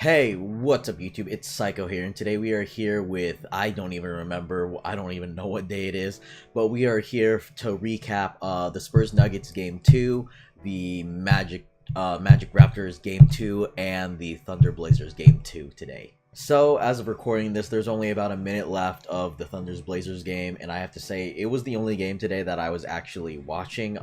Hey, what's up YouTube? It's Saiko here, and today we are here with, I don't even know what day it is, but we are here to recap the Spurs Nuggets game 2, the Magic Raptors game 2, and the Thunder Blazers game 2 today. So, as of recording this, there's only about a minute left of the Thunders-Blazers game, and I have to say, it was the only game today that I was actually watching.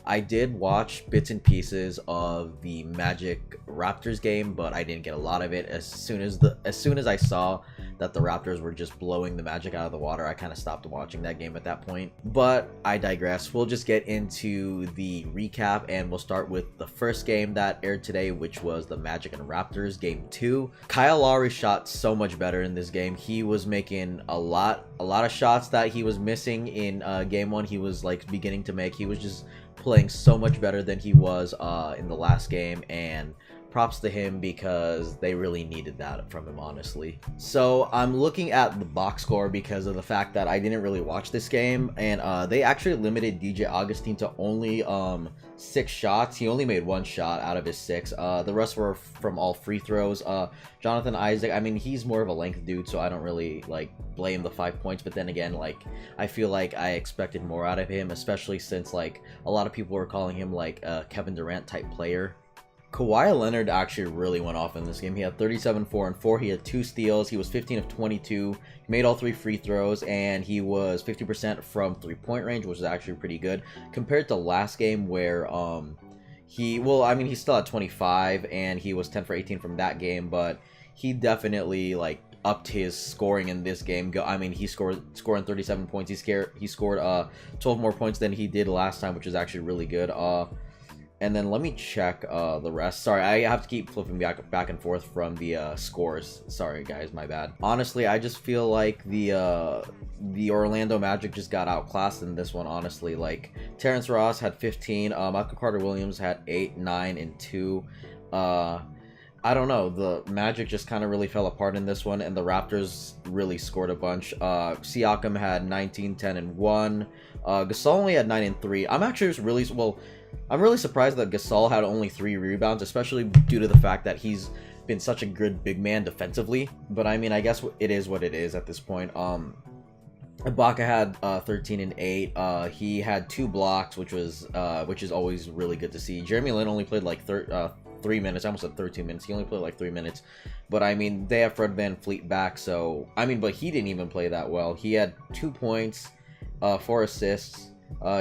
I did watch bits and pieces of the Magic Raptors game, but I didn't get a lot of it. As soon as I saw that the Raptors were just blowing the Magic out of the water, I kind of stopped watching that game at that point. But I digress. We'll just get into the recap, and we'll start with the first game that aired today, which was the Magic and Raptors game 2. Kyle Lowry shot so much better in this game. He was making a lot of shots that he was missing in game 1. He was like beginning to make. He was just playing so much better than he was in the last game, and props to him because they really needed that from him, honestly. So I'm looking at the box score because of the fact that I didn't really watch this game, and they actually limited DJ Augustine to only 6 shots. He only made 1 shot out of his 6. The rest were from all free throws. Jonathan Isaac, I mean, he's more of a length dude, so I don't really like blame the 5 points, but then again, like, I feel like I expected more out of him, especially since like a lot of people were calling him like a Kevin Durant type player. Kawhi Leonard actually really went off in this game. He had 37, 4, and 4. He had 2 steals. He was 15 of 22. He made all 3 free throws, and he was 50% from 3-point range, which is actually pretty good compared to last game where he still had 25, and he was 10 for 18 from that game, but he definitely like upped his scoring in this game. I mean, he scoring 37 points. He scored 12 more points than he did last time, which is actually really good. And then let me check the rest. Sorry, I have to keep flipping back and forth from the scores. Sorry guys, my bad. Honestly, I just feel like the Orlando Magic just got outclassed in this one, honestly. Like, Terrence Ross had 15, Michael Carter-Williams had 8, 9, and 2. I don't know, the Magic just kind of really fell apart in this one, and the Raptors really scored a bunch. Siakam had 19, 10, and 1. Gasol only had 9 and 3. I'm really surprised that Gasol had only 3 rebounds, especially due to the fact that he's been such a good big man defensively. But I mean, I guess it is what it is at this point. Ibaka had 13 and 8. He had 2 blocks, which is always really good to see. Jeremy Lin only played like 3 minutes. I almost said 13 minutes. He only played like 3 minutes. But I mean, they have Fred VanVleet back, so I mean, but he didn't even play that well. He had 2 points, 4 assists.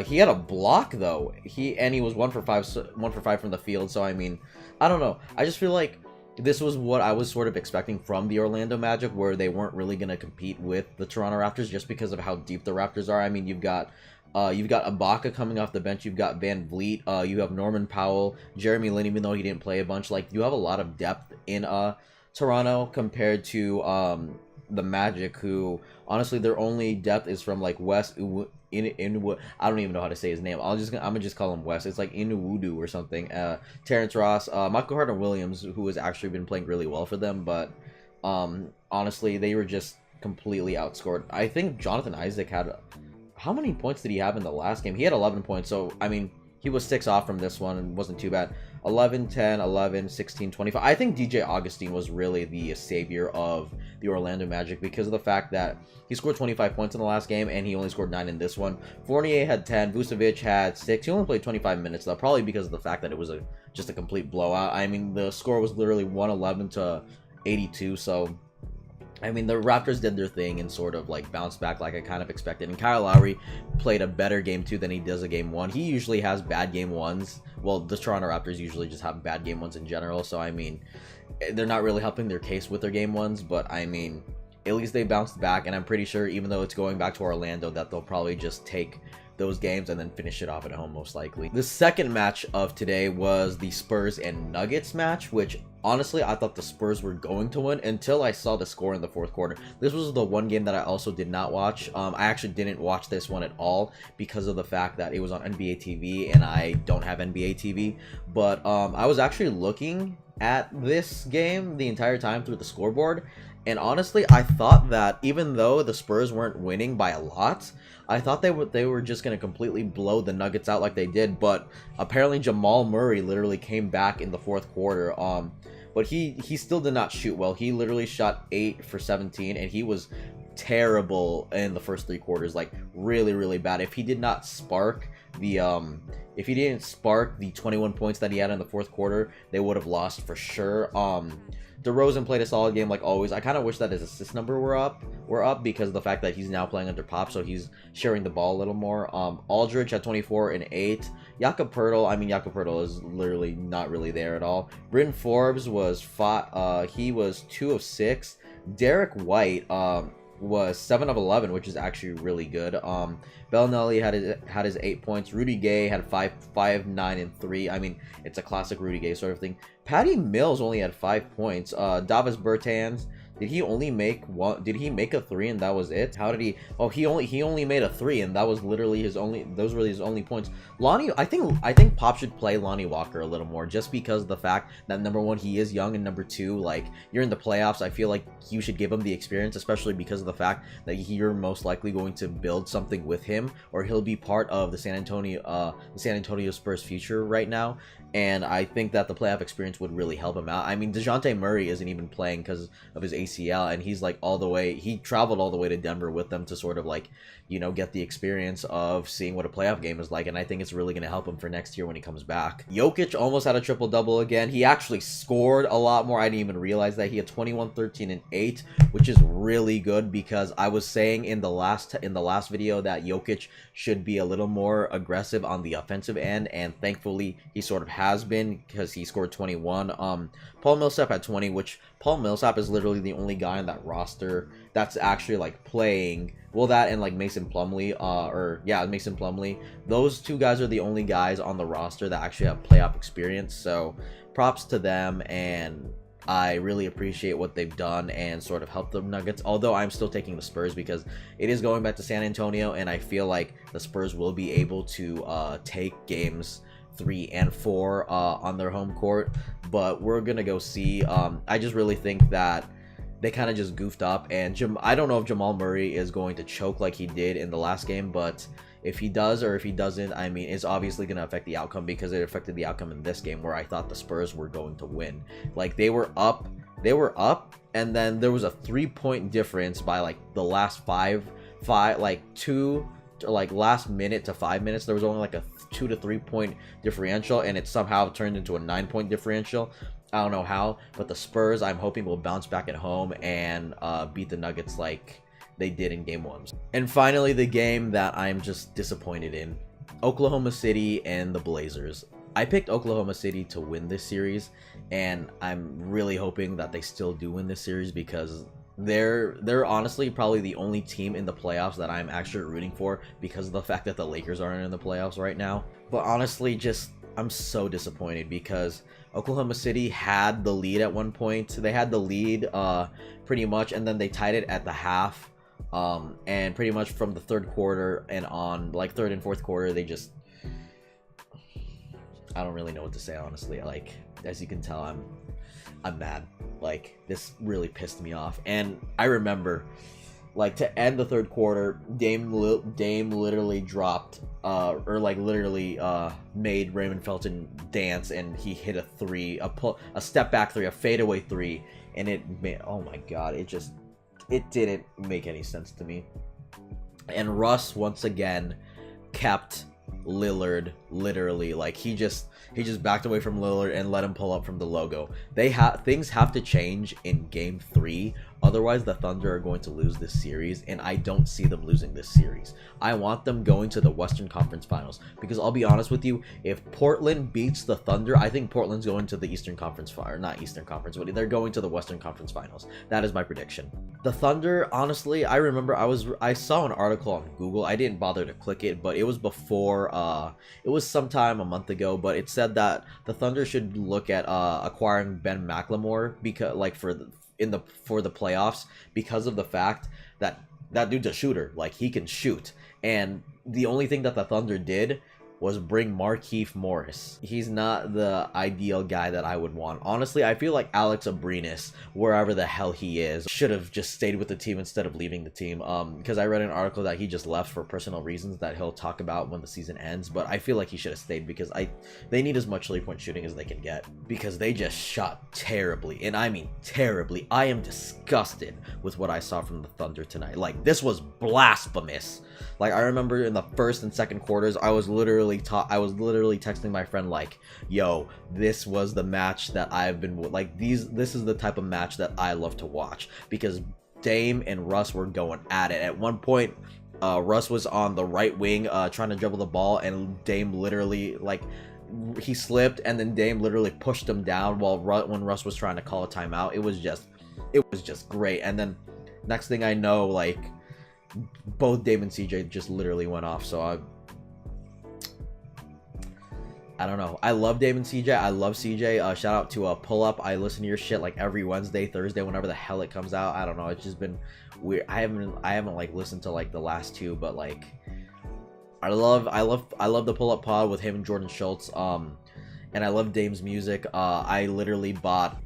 He had a block though. He was 1 for 5 from the field. So I mean, I don't know. I just feel like this was what I was sort of expecting from the Orlando Magic, where they weren't really gonna compete with the Toronto Raptors just because of how deep the Raptors are. I mean, you've got Ibaka coming off the bench. You've got VanVleet. You have Norman Powell, Jeremy Lin, even though he didn't play a bunch. Like, you have a lot of depth in Toronto compared to the Magic, who honestly their only depth is from like West. I don't even know how to say his name. I'm gonna just call him Wes. It's like Inuwudu or something. Terrence Ross, Michael Carter-Williams, who has actually been playing really well for them, but honestly, they were just completely outscored. I think Jonathan Isaac had, how many points did he have in the last game? He had 11 points, so I mean, he was 6 off from this one and wasn't too bad. 11, 10, 11, 16, 25. I think DJ Augustine was really the savior of the Orlando Magic because of the fact that he scored 25 points in the last game and he only scored 9 in this one. Fournier had 10. Vucevic had 6. He only played 25 minutes though, probably because of the fact that it was just a complete blowout. I mean, the score was literally 111 to 82, so I mean, the Raptors did their thing and sort of like bounced back like I kind of expected. And Kyle Lowry played a better game 2 than he does a game 1. He usually has bad game 1s. Well, the Toronto Raptors usually just have bad game 1s in general. So, I mean, they're not really helping their case with their game 1s. But, I mean, at least they bounced back. And I'm pretty sure, even though it's going back to Orlando, that they'll probably just take those games and then finish it off at home, most likely. The second match of today was the Spurs and Nuggets match, which honestly I thought the Spurs were going to win until I saw the score in the 4th quarter. This was the one game that I also did not watch. I actually didn't watch this one at all because of the fact that it was on NBA TV and I don't have NBA TV. But I was actually looking at this game the entire time through the scoreboard, and honestly I thought that even though the Spurs weren't winning by a lot, I thought they were just going to completely blow the Nuggets out like they did. But apparently Jamal Murray literally came back in the 4th quarter. but he still did not shoot well. He literally shot 8 for 17, and he was terrible in the first 3 quarters, like really bad. If he did not spark the if he didn't spark the 21 points that he had in the fourth quarter, they would have lost for sure. DeRozan played a solid game like always. I kind of wish that his assist number were up because of the fact that he's now playing under Pop, so he's sharing the ball a little more. Aldridge at 24 and 8. Jakob Poeltl is literally not really there at all. Bryn Forbes was he was 2 of 6. Derek White was 7 of 11, which is actually really good. Bellinelli had his 8 points. Rudy Gay had 5, 9, and 3. I mean, it's a classic Rudy Gay sort of thing. Patty Mills only had 5 points. Davis Bertans, did he only make one? Did he make a 3 and that was it? How did he? Oh, he only made a 3 and that was literally his only. Those were his only points. Lonnie, I think Pop should play Lonnie Walker a little more, just because of the fact that number 1, he is young, and number 2, like, you're in the playoffs. I feel like you should give him the experience, especially because of the fact that you're most likely going to build something with him, or he'll be part of the San Antonio Spurs future right now. And I think that the playoff experience would really help him out. I mean, DeJounte Murray isn't even playing because of his ACL, and he's like he traveled all the way to Denver with them to sort of like, you know, get the experience of seeing what a playoff game is like, and I think it's really going to help him for next year when he comes back. Jokic almost had a triple-double again. He actually scored a lot more. I didn't even realize that. He had 21, 13, and 8, which is really good, because I was saying in the last video that Jokic should be a little more aggressive on the offensive end, and thankfully he sort of has been, because he scored 21. Paul Millsap had 20, which Paul Millsap is literally the only guy on that roster that's actually like playing. Well, that and like Mason Plumlee, Mason Plumlee. Those 2 guys are the only guys on the roster that actually have playoff experience. So props to them, and I really appreciate what they've done and sort of helped the Nuggets. Although I'm still taking the Spurs, because it is going back to San Antonio, and I feel like the Spurs will be able to take games 3 and 4 on their home court. But we're gonna go see. I just really think that they kind of just goofed up, and I don't know if Jamal Murray is going to choke like he did in the last game, but if he does or if he doesn't, I mean, it's obviously going to affect the outcome, because it affected the outcome in this game where I thought the Spurs were going to win. Like, they were up, and then there was a 3-point difference by like the last last minute to 5 minutes. There was only like a 2 to 3 point differential, and it somehow turned into a 9-point differential. I don't know how, but the Spurs, I'm hoping, will bounce back at home and beat the Nuggets like they did in Game 1. And finally, the game that I'm just disappointed in. Oklahoma City and the Blazers. I picked Oklahoma City to win this series, and I'm really hoping that they still do win this series, because they're honestly probably the only team in the playoffs that I'm actually rooting for, because of the fact that the Lakers aren't in the playoffs right now. But honestly, I'm so disappointed, because Oklahoma City had the lead at one point. They had the lead pretty much, and then they tied it at the half. And pretty much from the third quarter and on, like third and fourth quarter, they just, I don't really know what to say, honestly. Like, as you can tell, I'm mad. Like, this really pissed me off. And I remember, like, to end the third quarter, Dame literally dropped, made Raymond Felton dance, and he hit a 3, a step back 3, a fadeaway 3, and it made, oh my god, it didn't make any sense to me. And Russ once again kept Lillard literally, like, he just backed away from Lillard and let him pull up from the logo. Things have to change in game 3, otherwise the Thunder are going to lose this series, and I don't see them losing this series. I want them going to the Western Conference Finals, because I'll be honest with you, if Portland beats the Thunder, I think Portland's going to the Eastern Conference, or not Eastern Conference, but they're going to the Western Conference Finals. That is my prediction. The Thunder, honestly, I remember I saw an article on Google. I didn't bother to click it, but it was before, it was sometime a month ago, but it said that the Thunder should look at acquiring Ben McLemore, because like for the playoffs, because of the fact that that dude's a shooter. Like, he can shoot, and the only thing that the Thunder did was bring Markieff Morris. He's not the ideal guy that I would want. Honestly, I feel like Alex Abrinas, wherever the hell he is, should have just stayed with the team instead of leaving the team. Because I read an article that he just left for personal reasons that he'll talk about when the season ends. But I feel like he should have stayed because they need as much 3-point shooting as they can get. Because they just shot terribly. And I mean terribly. I am disgusted with what I saw from the Thunder tonight. Like, this was blasphemous. Like, I remember in the first and second quarters, I was literally texting my friend like, yo, this was the match that I've been like, this is the type of match that I love to watch, because Dame and Russ were going at it. At one point, Russ was on the right wing trying to dribble the ball, and Dame literally, like, he slipped, and then Dame literally pushed him down when Russ was trying to call a timeout. It was just great. And then next thing I know, like, both Dame and CJ just literally went off. So I don't know. I love Dame and CJ. I love CJ. Shout out to Pull Up. I listen to your shit like every Wednesday, Thursday, whenever the hell it comes out. I don't know. It's just been weird. I haven't like listened to like the last two, but like I love the Pull Up pod with him and Jordan Schultz. And I love Dame's music. I literally bought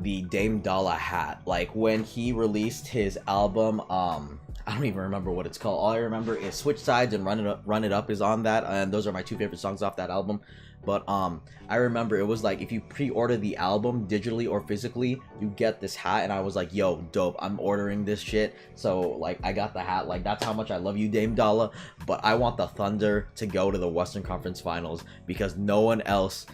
the Dame Dollar hat. Like, when he released his album, I don't even remember what it's called. All I remember is Switch Sides and Run It Up is on that, and those are my two favorite songs off that album. But I remember it was like, if you pre-order the album digitally or physically, you get this hat, and I was like, yo, dope, I'm ordering this shit. So like, I got the hat. Like, that's how much I love you, Dame Dollar. But I want the Thunder to go to the Western Conference Finals, because no one else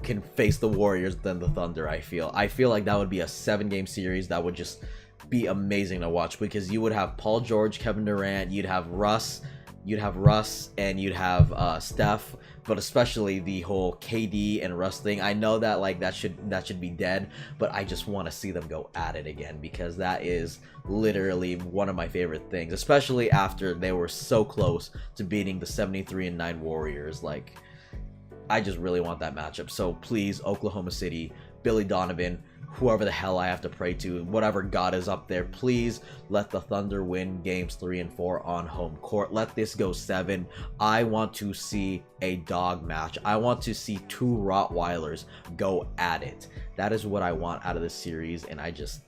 can face the Warriors than the Thunder. I feel like that would be a 7-game series that would just be amazing to watch, because you would have Paul George, Kevin Durant, you'd have Russ, and you'd have Steph. But especially the whole KD and Russ thing. I know that like that should be dead, but I just want to see them go at it again, because that is literally one of my favorite things, especially after they were so close to beating the 73-9 Warriors. Like, I just really want that matchup. So please, Oklahoma City, Billy Donovan, whoever the hell I have to pray to, whatever God is up there, please let the Thunder win games 3 and 4 on home court. Let this go 7. I want to see a dog match. I want to see 2 Rottweilers go at it. That is what I want out of this series, and I just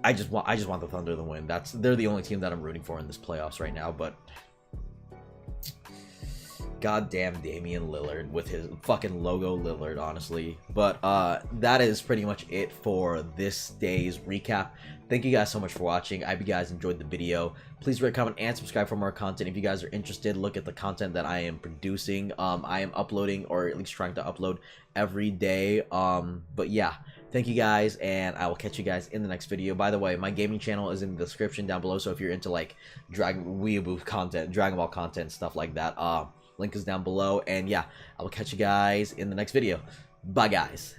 want the Thunder to win. They're the only team that I'm rooting for in this playoffs right now. But goddamn Damian Lillard with his fucking logo Lillard, honestly. But that is pretty much it for this day's recap. Thank you guys so much for watching. I hope you guys enjoyed the video. Please rate, comment, and subscribe for more content. If you guys are interested, look at the content that I am producing. I am uploading, or at least trying to upload, every day. But yeah, thank you guys, and I will catch you guys in the next video. By the way, my gaming channel is in the description down below, so if you're into like Weeaboo content, Dragon Ball content, stuff like that, link is down below. And yeah, I will catch you guys in the next video. Bye, guys.